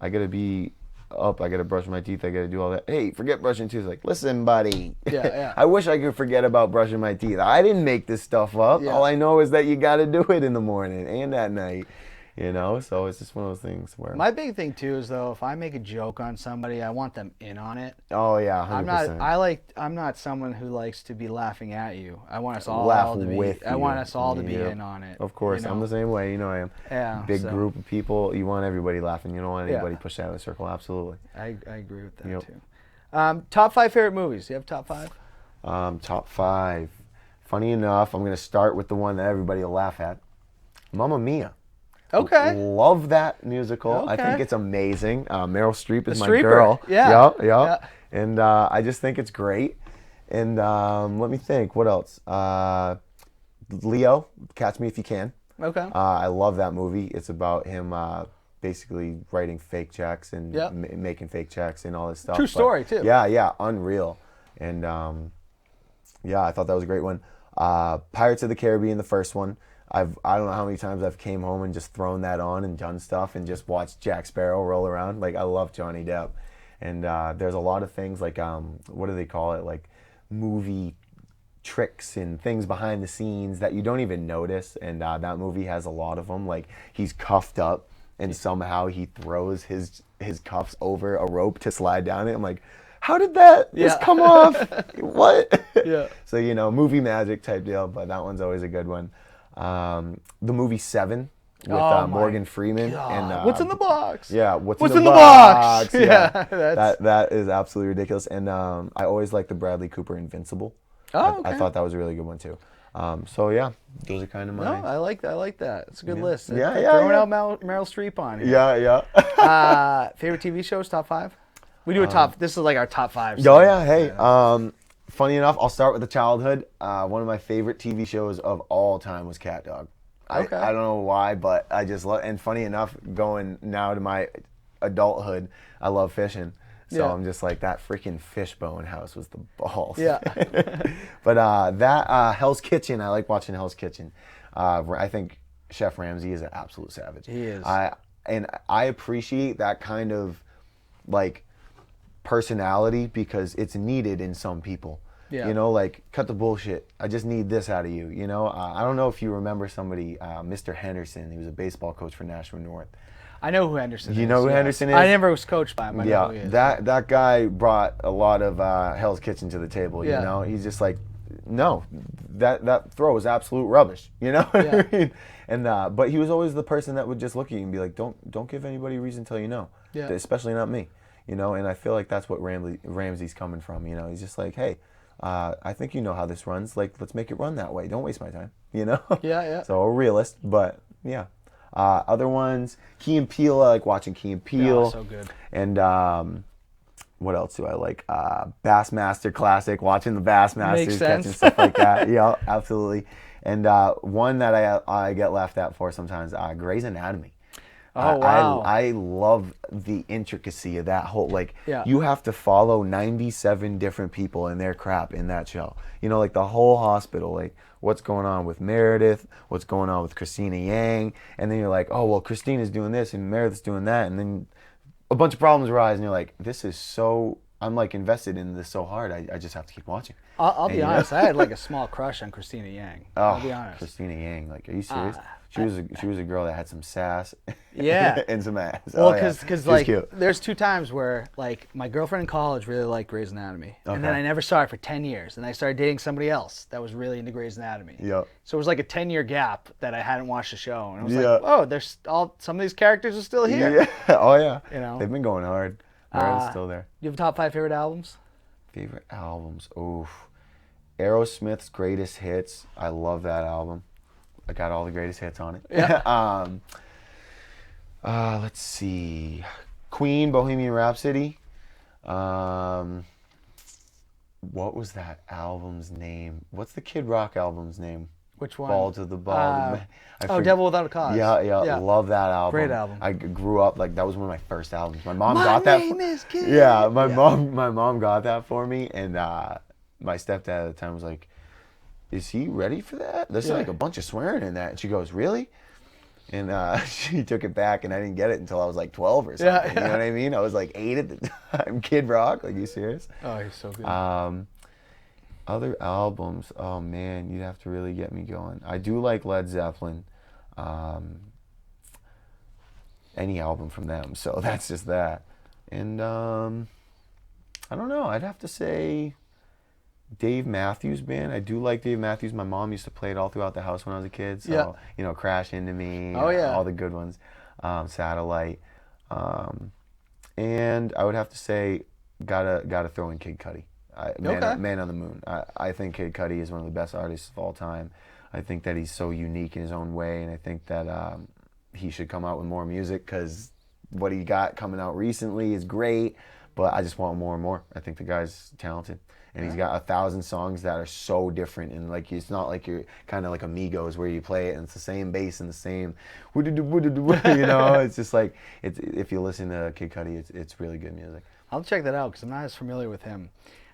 I gotta be up, I gotta brush my teeth, I gotta do all that. Hey, forget brushing teeth. Like, listen, buddy. Yeah. I wish I could forget about brushing my teeth. I didn't make this stuff up. All I know is that you gotta do it in the morning and at night. You know, so it's just one of those things where... My big thing, too, is, though, if I make a joke on somebody, I want them in on it. Oh, yeah, 100%. I'm not someone who likes to be laughing at you. I want us all to be... with I you. want us all to be in on it. Of course, you know? I'm the same way. You know I am. Yeah. Big group of people, you want everybody laughing. You don't want anybody pushed out of the circle. Absolutely. I agree with that, too. Top 5 favorite movies. Do you have top 5? Top 5. Funny enough, I'm going to start with the one that everybody will laugh at. Mamma Mia. Okay. Love that musical. Okay. I think it's amazing. Meryl Streep is my Streeper. girl. Yeah. And I just think it's great. And let me think. What else? Leo, Catch Me If You Can. Okay. I love that movie. It's about him basically writing fake checks and making fake checks and all this stuff. True story, too. Yeah, unreal. And I thought that was a great one. Pirates of the Caribbean, the first one. I don't know how many times I've came home and just thrown that on and done stuff and just watched Jack Sparrow roll around. Like, I love Johnny Depp. And there's a lot of things like, what do they call it? Like movie tricks and things behind the scenes that you don't even notice. And that movie has a lot of them. Like, he's cuffed up and somehow he throws his cuffs over a rope to slide down it. I'm like, how did that just come off? What? Yeah. So, you know, movie magic type deal, but that one's always a good one. The movie Seven with Morgan Freeman. And What's in the box? Yeah, what's in the box? Yeah, that is absolutely ridiculous. And I always like the Bradley Cooper Invincible. Oh, okay. I thought that was a really good one too. So yeah, those are kind of No, my. I like that. It's a good list. Yeah, Throwing yeah. out Meryl Streep on here. Yeah. Favorite TV shows, top 5? We do a top. This is like our top 5. Oh yeah, hey. Funny enough, I'll start with the childhood. One of my favorite TV shows of all time was Cat Dog. Okay. I don't know why, but I just love. And funny enough, going now to my adulthood, I love fishing. So Yeah. I'm just like, that freaking Fishbone House was the balls. Yeah. But Hell's Kitchen, I like watching Hell's Kitchen. I think Chef Ramsay is an absolute savage. He is. I appreciate that kind of like personality because it's needed in some people. Yeah. You know, like, cut the bullshit. I just need this out of you. You know, I don't know if you remember somebody, Mr. Henderson. He was a baseball coach for Nashua North. I know who Henderson is. You know who Henderson is? I never was coached by him. I know who he is. That guy brought a lot of Hell's Kitchen to the table. Yeah. You know, he's just like, no, that throw is absolute rubbish. You know what Yeah. I mean? And but he was always the person that would just look at you and be like, don't give anybody a reason till you know. Yeah. Especially not me. You know, and I feel like that's what Ramsey's coming from. You know, he's just like, hey, I think you know how this runs. Like, let's make it run that way. Don't waste my time. You know? Yeah. So a realist, but yeah. Other ones, Key and Peele. I like watching Key and Peele. Yeah, so good. And what else do I like? Bassmaster Classic. Watching the Bassmasters, Makes sense. catching stuff like that. Yeah, absolutely. And one that I get laughed at for sometimes, Grey's Anatomy. Oh, wow. I love the intricacy of that whole, like, Yeah. you have to follow 97 different people and their crap in that show. You know, like the whole hospital, like what's going on with Meredith, what's going on with Christina Yang, and then you're like, oh, well, Christina's doing this and Meredith's doing that, and then a bunch of problems arise, and you're like, this is so, I'm like invested in this so hard, I just have to keep watching. I'll be honest. I had like a small crush on Christina Yang. I'll be honest. Christina Yang, like, are you serious? She was a girl that had some sass, Yeah. and some ass. Well, She because was like cute. there's 2 times where like my girlfriend in college really liked Grey's Anatomy, and then Okay. I never saw it for 10 years, and I started dating somebody else that was really into Grey's Anatomy. Yep. So it was like a 10-year gap that I hadn't watched the show, and I was Yeah. like, oh, there's some of these characters are still here. Yeah. Oh yeah. You know? They've been going hard. Meredith's still there. You have top 5 favorite albums? Favorite albums? Oof. Aerosmith's Greatest Hits. I love that album. I got all the greatest hits on it. Yeah. Let's see. Queen, Bohemian Rhapsody. What was that album's name? What's the Kid Rock album's name? Which one? Ball to the Ball. Devil Without a Cause. Yeah. Love that album. Great album. I grew up, like, that was one of my first albums. My mom My got that. name is Kid. Yeah, my mom got that for me, and my stepdad at the time was like, is he ready for that? There's like a bunch of swearing in that. And she goes, really? And she took it back, and I didn't get it until I was like 12 or something. Yeah. You know what I mean? I was like 8 at the time. Kid Rock, like, you serious? Oh, he's so good. Other albums, oh man, you'd have to really get me going. I do like Led Zeppelin. Any album from them, so that's just that. And I don't know, I'd have to say Dave Matthews Band. I do like Dave Matthews. My mom used to play it all throughout the house when I was a kid. So, Yeah. you know, Crash Into Me. Oh, yeah. All the good ones. Satellite. And I would have to say, gotta throw in Kid Cudi. Man on the Moon. I think Kid Cudi is one of the best artists of all time. I think that he's so unique in his own way, and I think that he should come out with more music, because what he got coming out recently is great, but I just want more and more. I think the guy's talented, and he's got 1,000 songs that are so different, and like, it's not like you're kind of like Amigos where you play it and it's the same bass and the same, you know. It's just like, if you listen to Kid Cudi, it's really good music. I'll check that out because I'm not as familiar with him.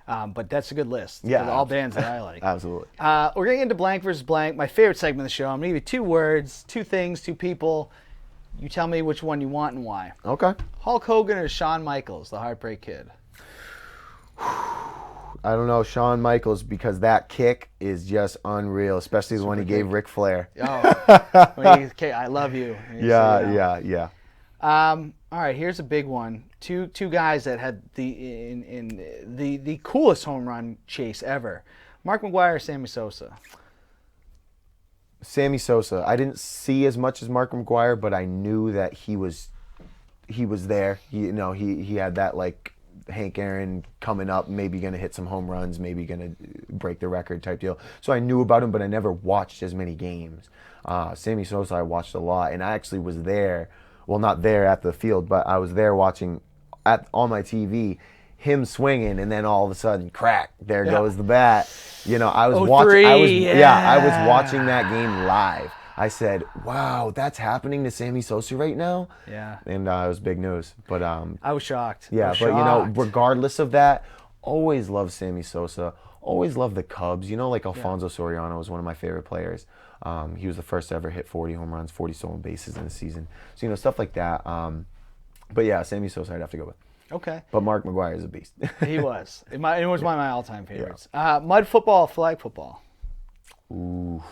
But that's a good list. Yeah. Of all bands that I like. Absolutely. We're getting into blank versus blank. My favorite segment of the show. I'm going to give you 2 words, 2 things, 2 people. You tell me which one you want and why. Okay. Hulk Hogan or Shawn Michaels, the Heartbreak Kid? I don't know, Shawn Michaels, because that kick is just unreal, especially the one he gave Ric Flair. Oh, okay, I love you. Yeah. All right, here's a big one. Two guys that had the coolest home run chase ever. Mark McGwire or Sammy Sosa? Sammy Sosa. I didn't see as much as Mark McGwire, but I knew that he was there. He had that, like, Hank Aaron coming up, maybe going to hit some home runs, maybe going to break the record type deal. So I knew about him, but I never watched as many games. Sammy Sosa I watched a lot, and I actually was there. Well, not there at the field, but I was there watching on my TV him swinging, and then all of a sudden, crack! There goes the bat. You know, I was watching. I was watching that game live. I said, "Wow, that's happening to Sammy Sosa right now." Yeah, and it was big news. But I was shocked. Yeah, but you know, regardless of that, always loved Sammy Sosa. Always loved the Cubs. You know, like Alfonso Soriano was one of my favorite players. He was the first to ever hit 40 home runs, 40 stolen bases in a season. So, you know, stuff like that. But yeah, Sammy Sosa I'd have to go with. Okay. But Mark McGwire is a beast. He was. It was one of my all-time favorites. Yeah. Mud football, flag football? Ooh.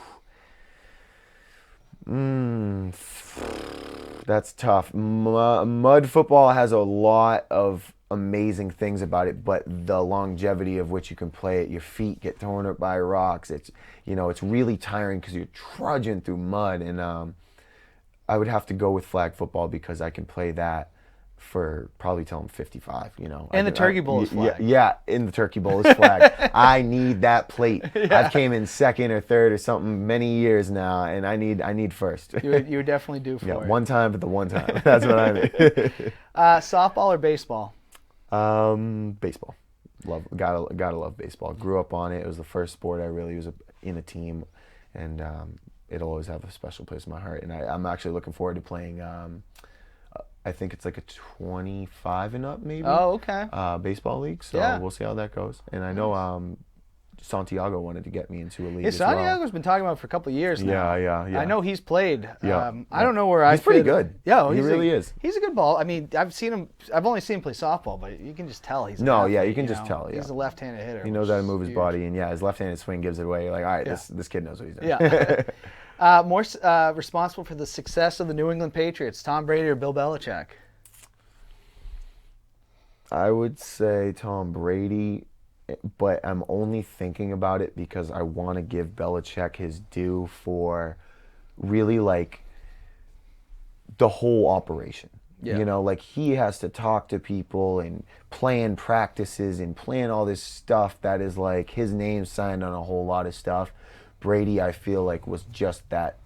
That's tough. Mud football has a lot of amazing things about it, but the longevity of which you can play it, your feet get torn up by rocks. It's, you know, it's really tiring because you're trudging through mud. And I would have to go with flag football because I can play that for probably till I'm 55, you know. And the Turkey Bowl is flag. Yeah, in the Turkey Bowl is flag. I need that plate. Yeah. I've came in second or third or something many years now, and I need first. You would definitely do for it. Yeah, one time, but the one time. That's what I mean. Softball or baseball? Baseball. Gotta love baseball. Grew up on it. It was the first sport I really was in a team, and it'll always have a special place in my heart. And I'm actually looking forward to playing. I think it's like a 25 and up, maybe. Oh, okay. Baseball league. So we'll see how that goes. And I know Santiago wanted to get me into a league. Yeah, Santiago's been talking about it for a couple of years now. Yeah. I know he's played. Yeah. I don't know where he's pretty good. Yeah, he really is. He's a good ball. I mean, I've only seen him play softball, but you can just tell he's. You can just tell. Yeah. He's a left-handed hitter. He knows how to move his body, and his left-handed swing gives it away. You're like, all right, this kid knows what he's doing. Yeah. More responsible for the success of the New England Patriots, Tom Brady or Bill Belichick? I would say Tom Brady, but I'm only thinking about it because I want to give Belichick his due for really like the whole operation. Yeah. You know, like he has to talk to people and plan practices and plan all this stuff that is like his name signed on a whole lot of stuff. Brady, I feel like, was just that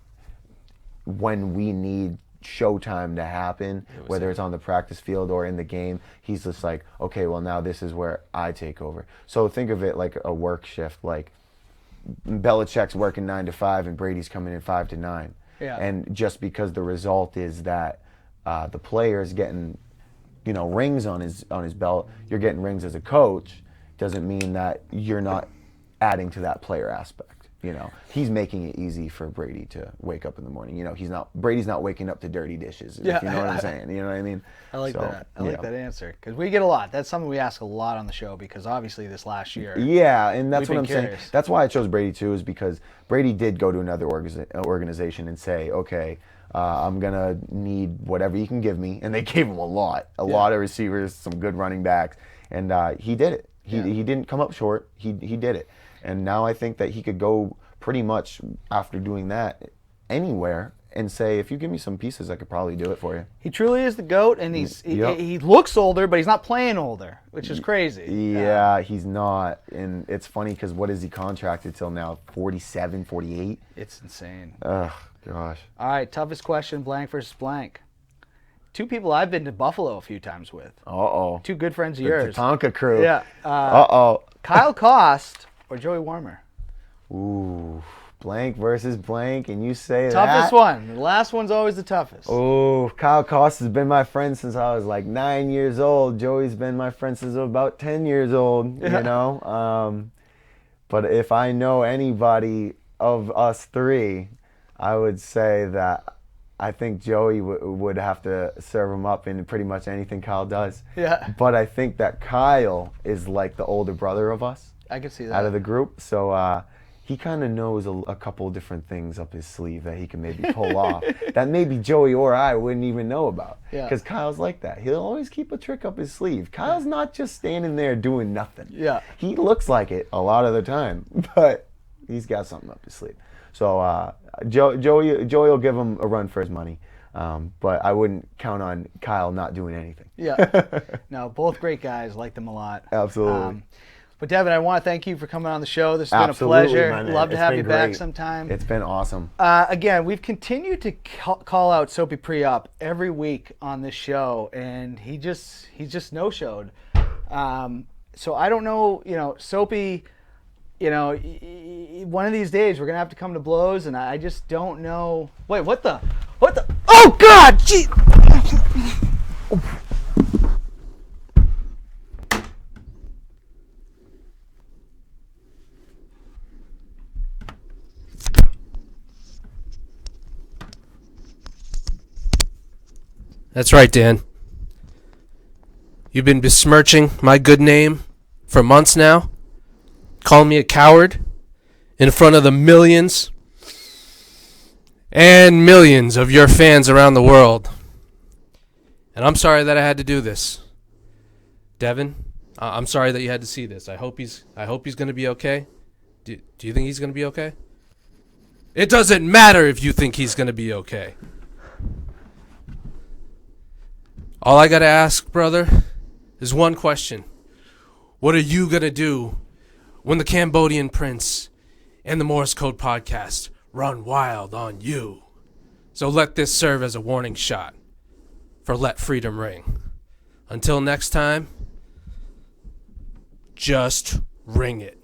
when we need showtime to happen, whether it's on the practice field or in the game, he's just like, okay, well, now this is where I take over. So think of it like a work shift, like Belichick's working 9 to 5 and Brady's coming in 5 to 9. Yeah. And just because the result is that the player is getting, you know, rings on his belt, you're getting rings as a coach, doesn't mean that you're not adding to that player aspect. You know, he's making it easy for Brady to wake up in the morning. You know, Brady's not waking up to dirty dishes. If you know what I'm saying. You know what I mean? I like that. I like that answer because we get a lot. That's something we ask a lot on the show because obviously this last year. Yeah, and that's what I'm saying. That's why I chose Brady too, is because Brady did go to another organization and say, okay, I'm gonna need whatever you can give me, and they gave him a lot of receivers, some good running backs, and he did it. He didn't come up short. He did it. And now I think that he could go pretty much after doing that anywhere and say, if you give me some pieces, I could probably do it for you. He truly is the GOAT, and he looks older, but he's not playing older, which is crazy. Yeah, he's not. And it's funny because what is he contracted till now? 47, 48? It's insane. Ugh, gosh. All right, toughest question, blank versus blank. Two people I've been to Buffalo a few times with. Uh-oh. Two good friends of yours. The Tonka crew. Yeah. Uh-oh. Kyle Kost or Joey Warmer? Ooh, blank versus blank, and you say toughest one. The last one's always the toughest. Oh, Kyle Kost has been my friend since I was like 9 years old. Joey's been my friend since about 10 years old, you know. But if I know anybody of us three, I would say that I think Joey would have to serve him up in pretty much anything Kyle does. Yeah. But I think that Kyle is like the older brother of us. I can see that. Out of the group. So he kind of knows a couple of different things up his sleeve that he can maybe pull off that maybe Joey or I wouldn't even know about. Because Kyle's like that. He'll always keep a trick up his sleeve. Kyle's not just standing there doing nothing. Yeah. He looks like it a lot of the time, but he's got something up his sleeve. So Joey will give him a run for his money. But I wouldn't count on Kyle not doing anything. Yeah. No, both great guys. Like them a lot. Absolutely. But Devin, I want to thank you for coming on the show. This has Absolutely, been a pleasure. my man. Love to It's have been you back great. sometime. It's been awesome. Again, we've continued to call out Soapy Pre-Up every week on this show, and he just no-showed. So I don't know, Soapy, one of these days we're gonna have to come to blows, and I just don't know. Wait, what the? Oh God! Gee. That's right, Dan. You've been besmirching my good name for months now, calling me a coward in front of the millions and millions of your fans around the world. And I'm sorry that I had to do this. Devin, I'm sorry that you had to see this. I hope he's going to be okay. Do you think he's going to be okay? It doesn't matter if you think he's going to be okay. All I got to ask, brother, is one question. What are you going to do when the Cambodian Prince and the Morse Code podcast run wild on you? So let this serve as a warning shot for Let Freedom Ring. Until next time, just ring it.